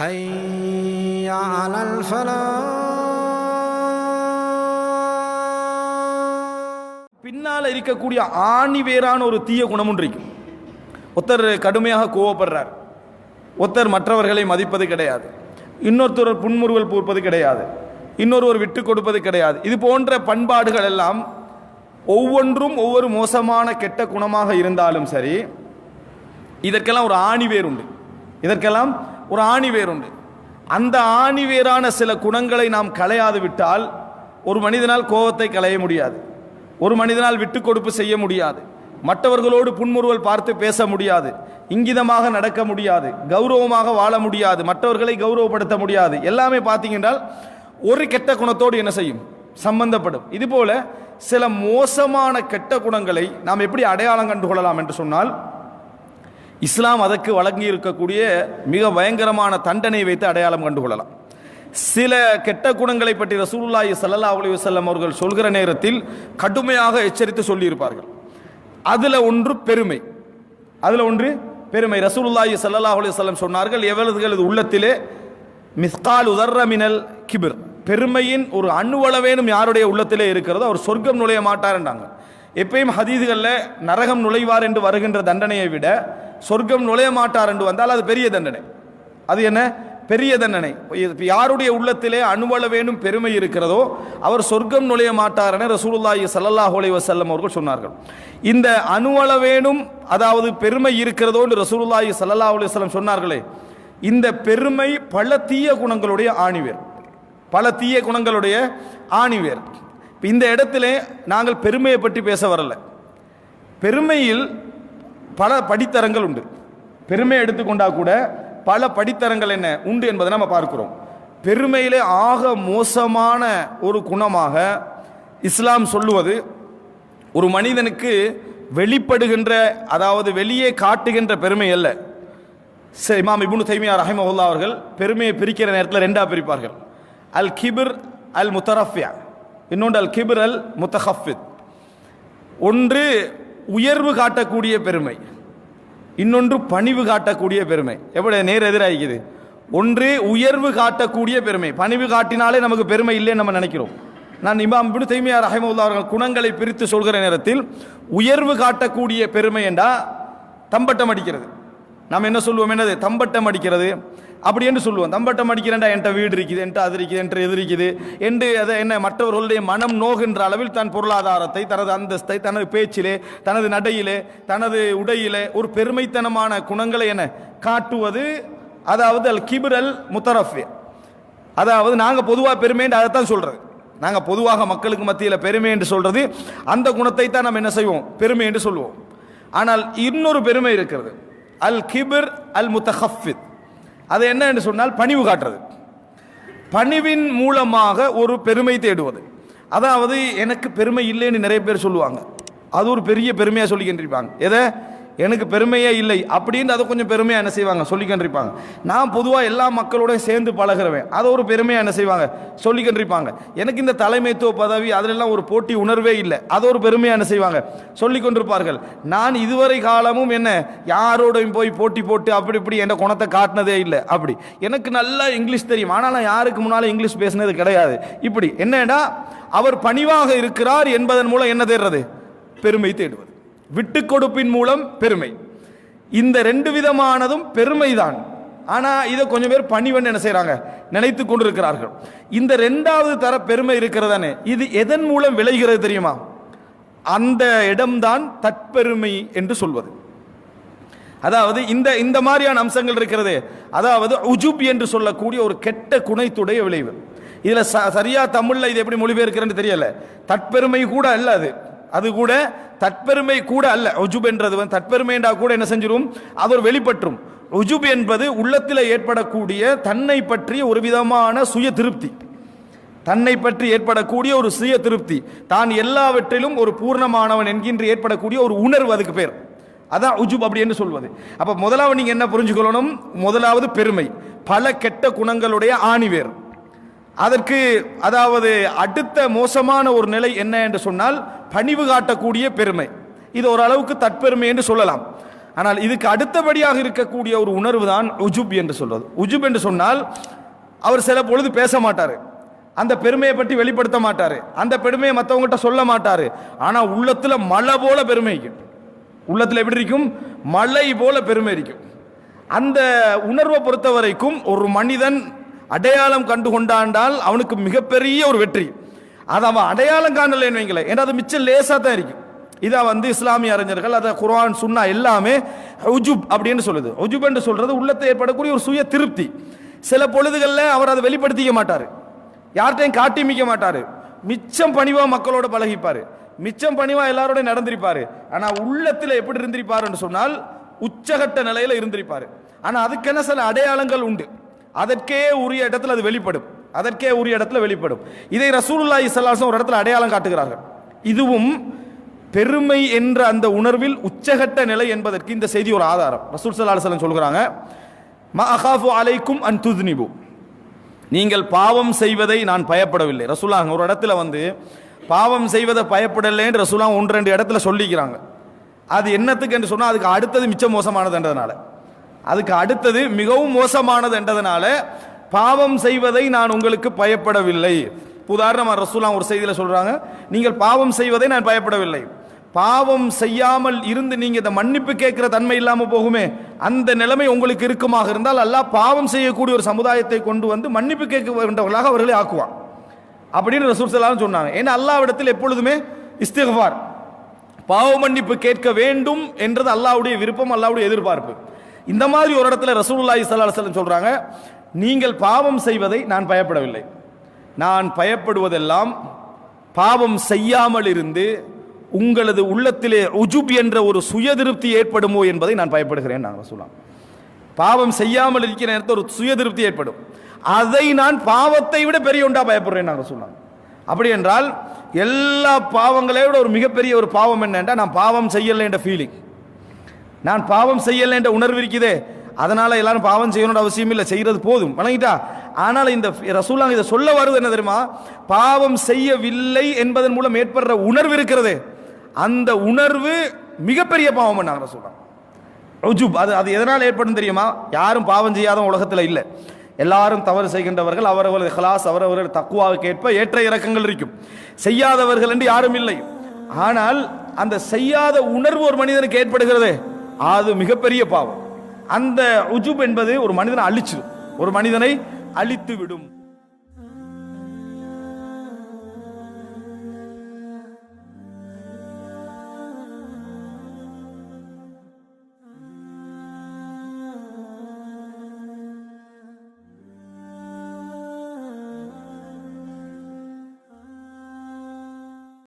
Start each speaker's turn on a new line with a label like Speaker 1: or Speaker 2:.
Speaker 1: حي على الفلاح.
Speaker 2: பின்னால் இருக்கக்கூடிய ஆணிவேரான ஒரு தீய குணமும் இருக்கு. ஒருத்தர் கடுமையாக கோவப்படுறார், ஒருத்தர் மற்றவர்களை மதிப்பது கிடையாது, இன்னொருத்தர் புன்முறுவல் பூர்ப்பது கிடையாது, இன்னொருவர் விட்டு கொடுப்பது கிடையாது. இது போன்ற பண்பாடுகள் எல்லாம் ஒவ்வொன்றும் ஒவ்வொரு மோசமான கெட்ட குணமாக இருந்தாலும் சரி, இதற்கெல்லாம் ஒரு ஆணிவேர் உண்டு. இதற்கெல்லாம் ஒரு ஆணிவேர் உண்டு. அந்த ஆணிவேரான சில குணங்களை நாம் களையாது விட்டால் ஒரு மனிதனால் கோபத்தை களைய முடியாது, ஒரு மனிதனால் விட்டு கொடுப்பு செய்ய முடியாது, மற்றவர்களோடு புன்முறுவல் பார்த்து பேச முடியாது, இங்கிதமாக நடக்க முடியாது, கௌரவமாக வாழ முடியாது, மற்றவர்களை கௌரவப்படுத்த முடியாது. எல்லாமே பார்த்தீங்கன்றால் ஒரு கெட்ட குணத்தோடு என்ன செய்யும், சம்பந்தப்படும். இதுபோல சில மோசமான கெட்ட குணங்களை நாம் எப்படி அடையாளம் கண்டு கொள்ளலாம் என்று சொன்னால், இஸ்லாம் அதற்கு வழங்கி இருக்கக்கூடிய மிக பயங்கரமான தண்டனை வைத்து அடையாளம் கண்டு கொள்ளலாம். சில கெட்ட குணங்களை பற்றி ரசூலுல்லாஹி ஸல்லல்லாஹு அலைஹி வஸல்லம் அவர்கள் சொல்கிற நேரத்தில் கடுமையாக எச்சரித்து சொல்லியிருப்பார்கள். அதில் ஒன்று பெருமை. அதில் ஒன்று பெருமை. ரசூலுல்லாஹி ஸல்லல்லாஹு அலைஹி வஸல்லம் சொன்னார்கள், எவளது உள்ளத்திலே மிஸ்கால் உதர்ர மினல் கிபிர், பெருமையின் ஒரு அணுவளவேனும் யாருடைய உள்ளத்திலே இருக்கிறதோ அவர் சொர்க்கம் நுழைய மாட்டார் என்றாங்க. எப்பயும் ஹதீதுகளில் நரகம் நுழைவார் என்று வருகின்ற தண்டனையை விட சொர்க்கம் நுழைய மாட்டார் என்று வந்தால் அது பெரிய தண்டனை. அது என்ன பெரிய தண்டனை? யாருடைய உள்ளத்திலே அணுவளவேனும் பெருமை இருக்கிறதோ அவர் சொர்க்கம் நுழைய மாட்டார் என ரசூலுல்லாஹி ஸல்லல்லாஹு அலைஹி வஸல்லம் அவர்கள் சொன்னார்கள். இந்த அணுவளவேனும் அதாவது பெருமை இருக்கிறதோ என்று ரசூலுல்லாஹி ஸல்லல்லாஹு அலைஹி வஸல்லம் சொன்னார்களே, இந்த பெருமை பல தீய குணங்களுடைய ஆணிவேர், பல தீய குணங்களுடைய ஆணிவேர். இந்த இடத்திலே நாங்கள் பெருமையை பற்றி பேச வரல. பெருமையில் பல படித்தரங்கள் உண்டு. பெருமை எடுத்துக்கொண்டா கூட பல படித்தரங்கள் என்ன உண்டு என்பதை நம்ம பார்க்கிறோம். பெருமையிலே ஆக மோசமான ஒரு குணமாக இஸ்லாம் சொல்லுவது, ஒரு மனிதனுக்கு வெளிப்படுகின்ற அதாவது வெளியே காட்டுகின்ற பெருமை அல்ல. இமாம் இப்னு தைமியா ரஹிமஹுல்லாஹ் அவர்கள் பெருமையை பிரிக்கிற நேரத்தில் ரெண்டா பிரிப்பார்கள். அல் கிபிர் அல் முத்தரஃபியா, இன்னொன்று அல் கிபிர் அல் முத்தஹஃபித். ஒன்று உயர்வு காட்டக்கூடிய பெருமை, இன்னொன்று பணிவு காட்டக்கூடிய பெருமை. எப்படி நேர் எதிராகிக்குது? ஒன்று உயர்வு காட்டக்கூடிய பெருமை. பணிவு காட்டினாலே நமக்கு பெருமை இல்லைன்னு நம்ம நினைக்கிறோம். நான் இமாம் இப்னு தைமியா ரஹிமஹுல்லாஹ் அவர்கள் குணங்களை பிரித்து சொல்கிற நேரத்தில் உயர்வு காட்டக்கூடிய பெருமை என்றா தம்பட்டம் அடிக்கிறது. நாம் என்ன சொல்லுவோம், என்னது தம்பட்டம் அடிக்கிறது அப்படி என்று சொல்லுவோம். தம்பட்டம் அடிக்கிறேன்டா, என்கிட்ட வீடு இருக்குது, என்கிட்ட அது இருக்குது, என்கிட்ட எது இருக்குது என்று அதை என்ன மற்றவர்களுடைய மனம் நோகின்ற அளவில் தன் பொருளாதாரத்தை, தனது அந்தஸ்தை, தனது பேச்சிலே, தனது நடையிலே, தனது உடையிலே ஒரு பெருமைத்தனமான குணங்களை என்ன காட்டுவது, அதாவது அல் கிபிர் அல் முத்தரஃபி. அதாவது நாங்கள் பொதுவாக பெருமை என்று அதைத்தான் சொல்கிறது. நாங்கள் பொதுவாக மக்களுக்கு மத்தியில் பெருமை என்று சொல்கிறது அந்த குணத்தை தான் நம்ம என்ன செய்வோம், பெருமை என்று சொல்லுவோம். ஆனால் இன்னொரு பெருமை இருக்கிறது, அல் கிபிர் அல் முத்தஹஃபித். அது என்ன என்று சொன்னால் பணிவு காட்டுறது, பணிவின் மூலமாக ஒரு பெருமை தேடுவது. அதாவது எனக்கு பெருமை இல்லைன்னு நிறைய பேர் சொல்லுவாங்க, அது ஒரு பெரிய பெருமையாக சொல்லிக்கின்றிருப்பாங்க. எதை எனக்கு பெருமையே இல்லை அப்படின்னு அதை கொஞ்சம் பெருமையாக என்ன செய்வாங்க, சொல்லிக்கின்றிருப்பாங்க. நான் பொதுவாக எல்லா மக்களோட சேர்ந்து பழகிறவேன், அதை ஒரு பெருமையாக என்ன செய்வாங்க, சொல்லிக்கின்றிருப்பாங்க. எனக்கு இந்த தலைமைத்துவ பதவி அதிலெல்லாம் ஒரு போட்டி உணர்வே இல்லை, அதை ஒரு பெருமையாக என்ன செய்வாங்க, சொல்லிக்கொண்டிருப்பார்கள். நான் இதுவரை காலமும் என்ன யாரோடையும் போய் போட்டி போட்டு அப்படி இப்படி என் குணத்தை காட்டினதே இல்லை. அப்படி எனக்கு நல்லா இங்கிலீஷ் தெரியும், ஆனால் நான் யாருக்கு முன்னால் இங்கிலீஷ் பேசினது கிடையாது. இப்படி என்னடா அவர் பணிவாக இருக்கிறார் என்பதன் மூலம் என்ன தேடுறது, பெருமை தேடுவது. விட்டு கொடுப்பின் மூலம் பெருமை. இந்த ரெண்டு விதமானதும் பெருமைதான். ஆனால் இதை கொஞ்சம் பேர் பணிவன் என்ன செய்கிறாங்க, நினைத்து கொண்டிருக்கிறார்கள். இந்த ரெண்டாவது தர பெருமை இருக்கிறதானே, இது எதன் மூலம் விளைகிறது தெரியுமா? அந்த இடம்தான் தற்பெருமை என்று சொல்வது. அதாவது இந்த இந்த மாதிரியான அம்சங்கள் இருக்கிறது, அதாவது உஜுப் என்று சொல்லக்கூடிய ஒரு கெட்ட குணத்துடைய விளைவு. இதில் சரியா தமிழில் இது எப்படி மொழிபெயர்க்கிறேன்னு தெரியல. தற்பெருமை கூட அல்ல, அது கூட தற்பெருமை கூட அல்ல. உஜுப் என்றது தற்பெருமை என்றா கூட என்ன செஞ்சிரும், அது ஒரு வெளிப்பற்றும். உஜுப் என்பது உள்ளத்தில் ஏற்படக்கூடிய தன்னை பற்றிய ஒரு விதமான சுய திருப்தி, தன்னை பற்றி ஏற்படக்கூடிய ஒரு சுய திருப்தி, தான் எல்லாவற்றிலும் ஒரு பூர்ணமானவன் என்கின்ற ஏற்படக்கூடிய ஒரு உணர்வு, அதுக்கு பேர் அதான் உஜுப் அப்படி என்று சொல்வது. அப்ப முதலாவது நீங்க என்ன புரிஞ்சுக்கொள்ளணும், முதலாவது பெருமை பல கெட்ட குணங்களுடைய ஆணிவேர். அதற்கு அதாவது அடுத்த மோசமான ஒரு நிலை என்ன என்று சொன்னால் பணிவு காட்டக்கூடிய பெருமை. இது ஓரளவுக்கு தற்பெருமை என்று சொல்லலாம். ஆனால் இதுக்கு அடுத்தபடியாக இருக்கக்கூடிய ஒரு உணர்வு தான் உஜுப் என்று சொல்றது. உஜுப் என்று சொன்னால் அவர் சில பொழுது பேச மாட்டார், அந்த பெருமையை பற்றி வெளிப்படுத்த மாட்டார், அந்த பெருமையை மற்றவங்ககிட்ட சொல்ல மாட்டார். ஆனால் உள்ளத்தில் மழை போல பெருமை இருக்கும். உள்ளத்தில் எப்படி இருக்கும்? மழை போல பெருமை இருக்கும். அந்த உணர்வை பொறுத்த வரைக்கும் ஒரு மனிதன் அடையாளம் கண்டு கொண்டாண்டால் அவனுக்கு மிகப்பெரிய ஒரு வெற்றி. அதை அவன் அடையாளம் காணலைன்னு வைங்களேன், ஏன்னா அது மிச்சம் லேசாக தான் இருக்கும். இதை இஸ்லாமிய அறிஞர்கள், அதை குர்ஆன் சுன்னா எல்லாமே உஜுப் அப்படின்னு சொல்லுது. உஜுப் என்று சொல்றது உள்ளத்தை ஏற்படக்கூடிய ஒரு சுய திருப்தி. சில பொழுதுகளில் அவர் அதை வெளிப்படுத்திக்க மாட்டார், யார்கிட்டையும் காட்டிமிக்க மாட்டார், மிச்சம் பணிவா மக்களோட பழகிப்பார், மிச்சம் பணிவா எல்லாரோட நடந்திருப்பார். ஆனால் உள்ளத்தில் எப்படி இருந்திருப்பார் என்று சொன்னால் உச்சகட்ட நிலையில் இருந்திருப்பார். ஆனால் அதுக்கென சில அடையாளங்கள் உண்டு, அதற்கே உரிய இடத்துல அது வெளிப்படும், அதற்கே உரிய இடத்துல வெளிப்படும். இதை ரசூலுல்லாஹி ஸல்லல்லாஹு அலைஹி வஸல்லம் ஒரு இடத்துல அடையாளம் காட்டுகிறார்கள். இதுவும் பெருமை என்ற அந்த உணர்வில் உச்சகட்ட நிலை என்பதற்கு இந்த செய்தி ஒரு ஆதாரம். ரசூல் ஸல்லல்லாஹு அலைஹி வஸல்லம் சொல்கிறாங்க, மா அகாஃபு அலைக்கும் அன் துத்னிபு, நீங்கள் பாவம் செய்வதை நான் பயப்படவில்லை. ரசூலுல்லாஹ் ஒரு இடத்துல பாவம் செய்வதை பயப்படலை என்று ரசூலுல்லாஹ் 1-2 இடத்துல சொல்லிக்கிறாங்க. அது என்னத்துக்கு என்று சொன்னால் அதுக்கு அடுத்தது மிச்சம் மோசமானது என்றதுனால, அதுக்கு அடுத்தது மிகவும் மோசமானது என்றதுனால பாவம் செய்வதை நான் உங்களுக்கு பயப்படவில்லை. உதாரணமாக ரசூலுல்லாஹ் ஒரு செய்தியில் சொல்றாங்க, நீங்கள் பாவம் செய்வதை நான் பயப்படவில்லை, பாவம் செய்யாமல் இருந்து நீங்க இந்த மன்னிப்பு கேட்கிற தன்மை இல்லாமல் போகுமே, அந்த நிலைமை உங்களுக்கு இருக்குமாக இருந்தால் அல்லாஹ் பாவம் செய்யக்கூடிய ஒரு சமுதாயத்தை கொண்டு வந்து மன்னிப்பு கேட்க வேண்டவர்களாக அவர்களை ஆக்குவான் அப்படின்னு ரசூல் ஸல்லல்லாஹு அலைஹி வஸல்லம் சொன்னாங்க. ஏன்னா அல்லாஹ்விடத்தில் எப்பொழுதுமே இஸ்திக்ஃபார், பாவ மன்னிப்பு கேட்க வேண்டும் என்றது அல்லாஹ்வுடைய விருப்பம், அல்லாஹ்வுடைய எதிர்பார்ப்பு. இந்த மாதிரி ஒரு இடத்துல ரசூலுல்லாஹி ஸல்லல்லாஹு அலைஹி வஸல்லம் சொல்றாங்க, நீங்கள் பாவம் செய்வதை நான் பயப்படவில்லை, நான் பயப்படுவதெல்லாம் பாவம் செய்யாமல் இருந்து உங்களது உள்ளத்திலே உஜுப் என்ற ஒரு சுய திருப்தி ஏற்படுமோ என்பதை நான் பயப்படுகிறேன். நான் சொல்லலாம், பாவம் செய்யாமல் இருக்கிற நேரத்தில் ஒரு சுய திருப்தி ஏற்படும், அதை நான் பாவத்தை விட பெரிய ஒன்றா பயப்படுறேன். நாங்கள் சொல்லலாம், அப்படி என்றால் எல்லா பாவங்களை விட ஒரு மிகப்பெரிய ஒரு பாவம் என்னென்றா நான் பாவம் செய்யலை என்ற ஃபீலிங், நான் பாவம் செய்யலை என்ற உணர்வு இருக்குதே, அதனால எல்லாரும் பாவம் செய்யணும்னு அவசியம் இல்லை, செய்யறது போதும் வணங்கிட்டா. ஆனால் இந்த ரசூலுல்லாஹ் இதை சொல்ல வருது என்ன தெரியுமா, பாவம் செய்யவில்லை என்பதன் மூலம் ஏற்படுற உணர்வு இருக்கிறது, அந்த உணர்வு மிகப்பெரிய பாவம் பண்ணாங்க ரசூலுல்லாஹ். உஜுப் அது எதனால் ஏற்படும் தெரியுமா? யாரும் பாவம் செய்யாத உலகத்தில் இல்லை, எல்லாரும் தவறு செய்கின்றவர்கள், அவரவர்கள் இஹ்லாஸ் அவரவர்கள் தக்வாவுக்கு ஏற்ப ஏற்ற இறக்கங்கள் இருக்கும், செய்யாதவர்கள் என்று யாரும் இல்லை. ஆனால் அந்த செய்யாத உணர்வு ஒரு மனிதனுக்கு ஏற்படுகிறது, அது மிகப்பெரிய பாவம். அந்த உஜுப் என்பது ஒரு மனிதனை அழிச்சிடும், ஒரு மனிதனை அழித்து விடும்.